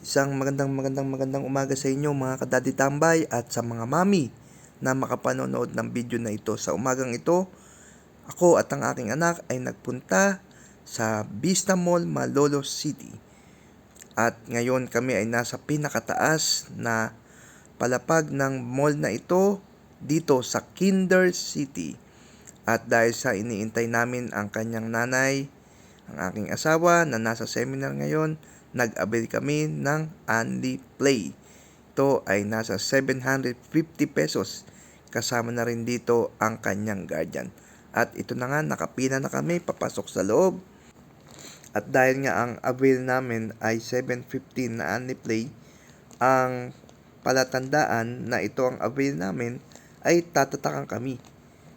Isang magandang umaga sa inyo mga kadadi tambay at sa mga mami na makapanonood ng video na ito. Sa umagang ito, ako at ang aking anak ay nagpunta sa Vista Mall, Malolos City. At ngayon kami ay nasa pinakataas na palapag ng mall na ito dito sa Kinder City. At dahil sa iniintay namin ang kanyang nanay, ang aking asawa na nasa seminar ngayon, nag-avail kami ng Only Play. Ito ay nasa 750 pesos. Kasama na rin dito ang kanyang guardian. At ito na nga, nakapila na kami papasok sa loob. At dahil nga ang avail namin ay 750 na Only Play, ang palatandaan na ito ang avail namin ay tatatakan kami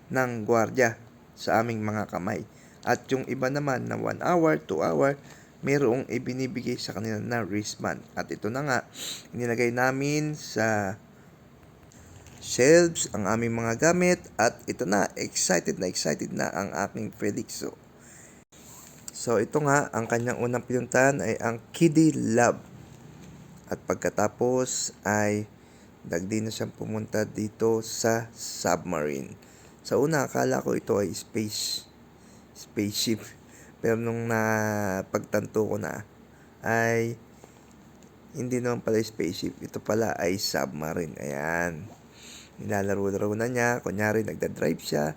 ng gwardiya sa aming mga kamay. At yung iba naman na 1 hour, 2 hour, mayroong ibinibigay sa kanila na wristband. At ito na nga, inilagay namin sa shelves ang aming mga gamit. At ito na, excited na ang aking Felixo. So ito nga, ang kanyang unang pinuntahan ay ang Kiddie Lab. At pagkatapos ay dagdi na siyang pumunta dito sa submarine. Sa una, akala ko ito ay spaceship. Pero nung napagtanto ko na ay hindi naman pala spaceship. Ito pala ay submarine. Ayan. Nilalaro-laro na niya. Kunyari nagdadrive siya.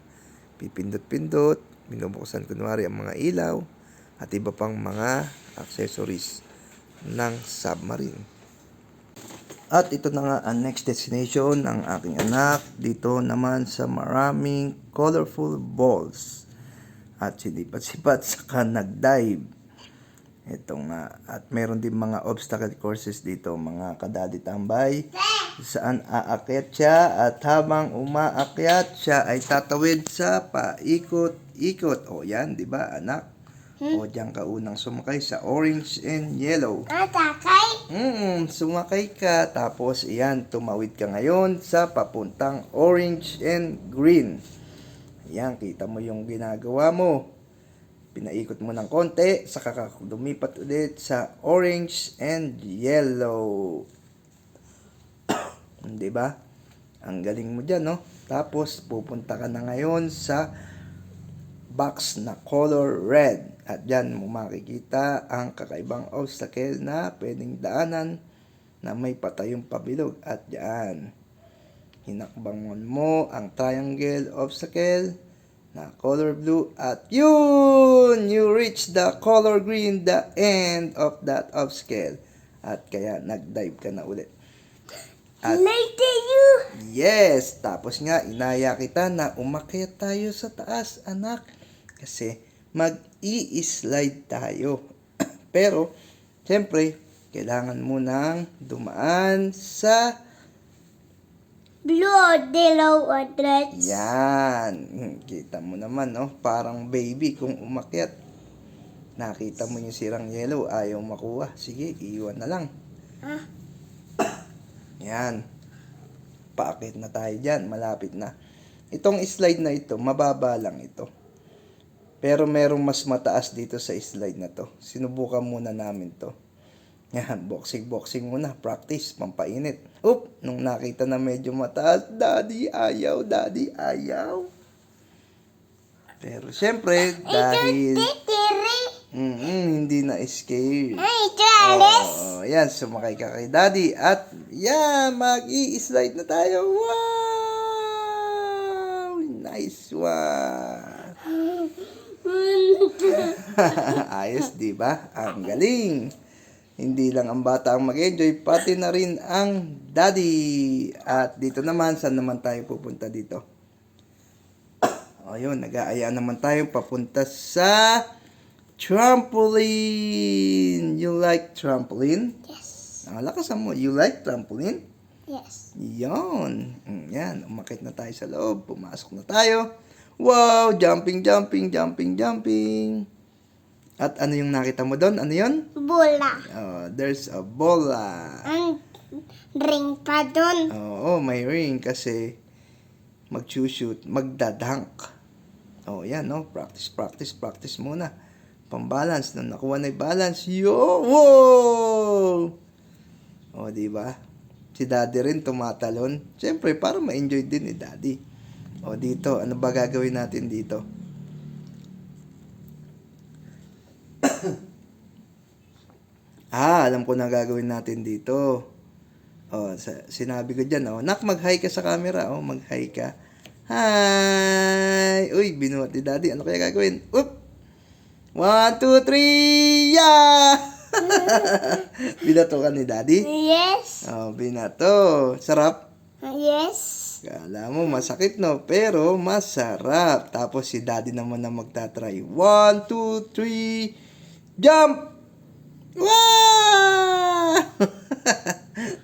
Pipindot-pindot. Binubuksan kunwari ang mga ilaw. At iba pang mga accessories ng submarine. At ito na nga ang next destination ng aking anak. Dito naman sa maraming colorful balls. At sinipat-sipat saka nag-dive. Ito nga. At meron din mga obstacle courses dito, mga kadadi tambay. Saan aakyat siya at habang umaakyat siya ay tatawid sa paikot-ikot. O yan, di ba anak? O diyan ka unang sumakay sa orange and yellow. Sumakay ka. Tapos iyan, tumawid ka ngayon sa papuntang orange and green. Ayan, kita mo yung ginagawa mo. Pinaikot mo ng konti, saka ka lumipat ulit sa orange and yellow. Diba? Ang galing mo dyan, no? Tapos, pupunta ka na ngayon sa box na color red. At dyan mo makikita ang kakaibang obstacle na pwedeng daanan na may patayong pabilog. At dyan, hinakbangon mo ang triangle obstacle na color blue. At yun! You reach the color green, the end of that obstacle. At kaya nag-dive ka na ulit. At yes! Tapos nga, inaya kita na umakyat tayo sa taas, anak. Kasi mag-i-slide tayo. Pero, siyempre, kailangan mo nang dumaan sa blue, dilaw, at red. yan. Kita mo naman, no? Parang baby kung umakyat. Nakita mo yung sirang yellow, ayaw makuha. Sige, iwan na lang. Yan. Paakit na tayo dyan. Malapit na. Itong slide na ito, mababa lang ito. Pero merong mas mataas dito sa slide na to. Sinubukan muna namin to. Yan, boxing muna. Practice, pampainit. Nung nakita na medyo mataas, Daddy, ayaw. Pero syempre, dahil hindi na scared. Yan, sumakay ka kay Daddy. At yan, mag-i-slide na tayo. Wow! Nice one. Ayos, di ba? Ang galing. Hindi lang ang bata ang mag-enjoy, pati na rin ang daddy. At dito naman, saan naman tayo pupunta dito? Ayun, nag-aaya naman tayo papunta sa trampoline. You like trampoline? Yes. Lakasan mo, you like trampoline? Yes. Yan. Yan, umakit na tayo sa loob. Pumasok na tayo. Wow, jumping. At ano yung nakita mo doon? Ano yun? Bola. There's a bola. Ang ring pa doon. Oo, may ring kasi mag-shoot, magdadunk. Yan, no? Practice muna. Pang-balance. Nung nakuha na yung balance, wow! O, di ba? Si daddy rin tumatalon. Siyempre, para ma-enjoy din ni daddy. O, dito, ano ba gagawin natin dito? Alam ko na gagawin natin dito. Sinabi ko dyan, nak, mag-hi ka sa camera. Mag-hi ka. Hi! Uy, binuhat ni daddy. Ano kaya gagawin? Oop! 1, 2, 3, yeah! Binato ka ni daddy? Yes. Binato. Sarap? Yes. Kala mo masakit, no? Pero masarap. Tapos si daddy naman na magtatry. 1, 2, 3, jump! Wow!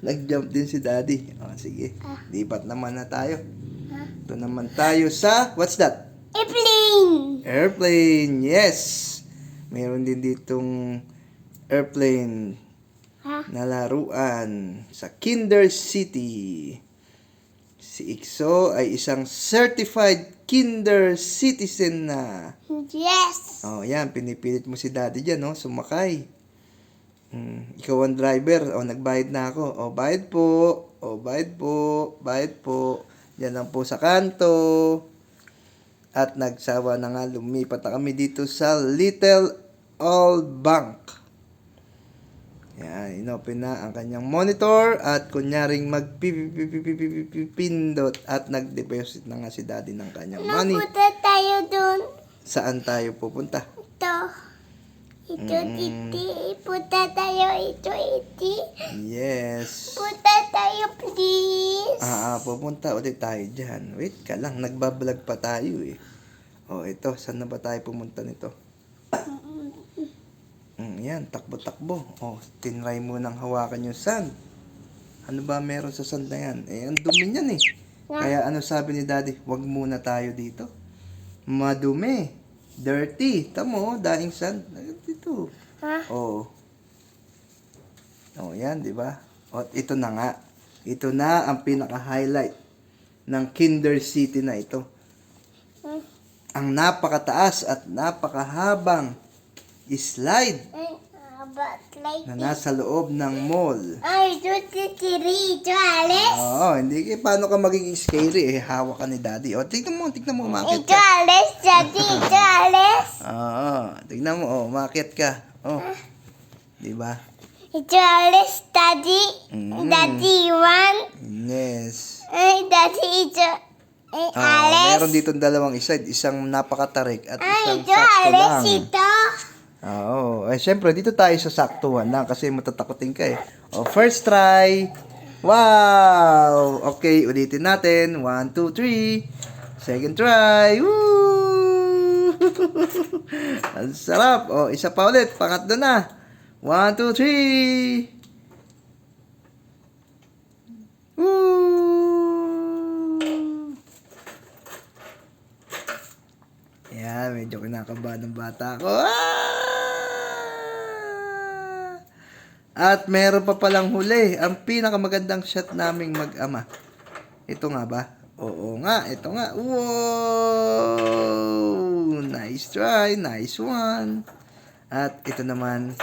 Nag-jump din si daddy. Sige. Lipat naman na tayo. Ito naman tayo sa, what's that? Airplane. Airplane, yes. Meron din ditong airplane na laruan sa Kinder City. Si Ikso ay isang certified Kinder citizen na. Yes. Yan, pinipilit mo si daddy dyan, sumakay. Ikaw ang driver. Nagbayad na ako. Bayad po. Bayad po. Bayad po. Yan lang po sa kanto. At nagsawa na nga, lumipat na kami dito sa Little Old Bank. Yan, inopen na ang kanyang monitor at kunyaring magpipindot at nag-deposit na nga si daddy ng kanyang money. Napunta tayo dun. Saan tayo pupunta? Ito. Ito, iti. Punta tayo. Ito, iti. Yes. Punta tayo, please. Pupunta ulit tayo dyan. Wait ka lang, nagbablog pa tayo eh. Ito, saan na ba tayo pumunta nito? Yan, takbo-takbo. Tinry mo nang hawakan yung sand. Ano ba meron sa sand na yan? Ang dumi niyan eh. Kaya ano sabi ni daddy? Wag muna tayo dito. Madumi. Dirty. Tamo, daing sand. Dito. Yan, di ba? Ito na nga. Ito na ang pinaka-highlight ng Kinder City na ito. Ang napakataas at napakahabang slide But like na nasa loob ng mall. ito, titiri. Ito, Alice. Hindi paano ka magiging scary hawak ka ni daddy. Tignan mo, umakyat Ito, ka. Alice. Daddy, ito, Alice. Tignan mo, umakyat ka. Di ba? Ito, Alice. Daddy. Daddy, one. Yes. Daddy, ito. Alice. Meron dito dalawang slide, isang napakatarik at isang Ito, sakto lang. Alice. Ito. Siyempre, dito tayo sa saktuhan lang kasi matatakotin ka eh. First try. Wow! Okay, ulitin natin. 1, 2, 3. Second try. Woo! Ang sarap. Isa pa ulit. Pangatlo na. 1, 2, 3. Woo! Yan, medyo kinakabahan ng bata ko. At meron pa palang huli, ang pinakamagandang shot naming mag-ama. Ito nga ba? Oo nga, ito nga. Wow! Nice try, nice one. At ito naman,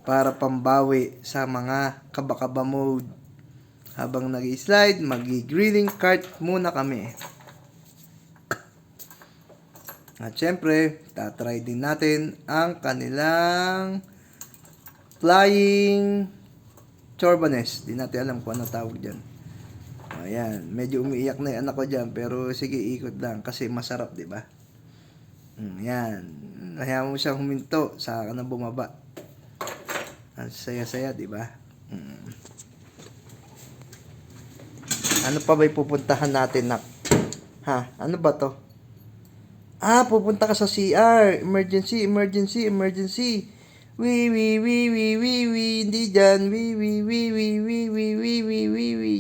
para pambawi sa mga kaba-kaba mode. Habang nag-slide, mag-grilling cart muna kami. At syempre, tatry din natin ang kanilang flying chorbanes. Di natin alam kung ano tawag dyan. Ayan, medyo umiiyak na yung anak ko dyan, pero sige, ikot lang kasi masarap, di ba? Yan. Hayaan mo siyang huminto, saka ka na bumaba. Ang saya-saya, di ba? Ano pa ba'y pupuntahan natin, nak? Ano ba to? Pupunta ka sa CR. Emergency, emergency, emergency. Hindi dyan.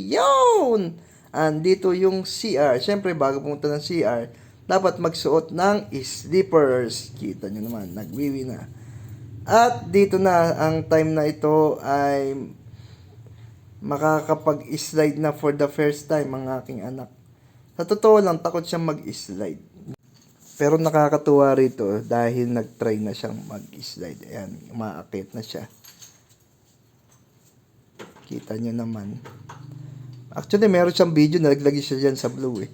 Yun! Andito yung CR. Siyempre, bago pumunta ng CR, dapat magsuot ng slippers. Kita nyo naman, nagwiwi na. At dito na, ang time na ito ay makakapag-slide na for the first time ang aking anak. Sa totoo lang, takot siyang mag-slide. Pero nakakatuwa rito dahil nag-try na siyang mag-slide. Ayan, umaakit na siya. Kita nyo naman. Actually, meron siyang video, nalaglagay siya dyan sa blue eh.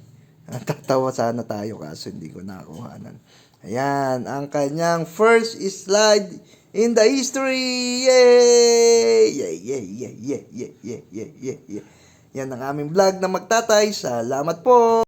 Tatawa sana tayo kaso hindi ko nakuhanan. Ayan, ang kanyang first slide in the history! Yay! Yay, yay, yay, yay, yay, yay, yay, yay, yay. Yan ang aming vlog na magtatay. Salamat po!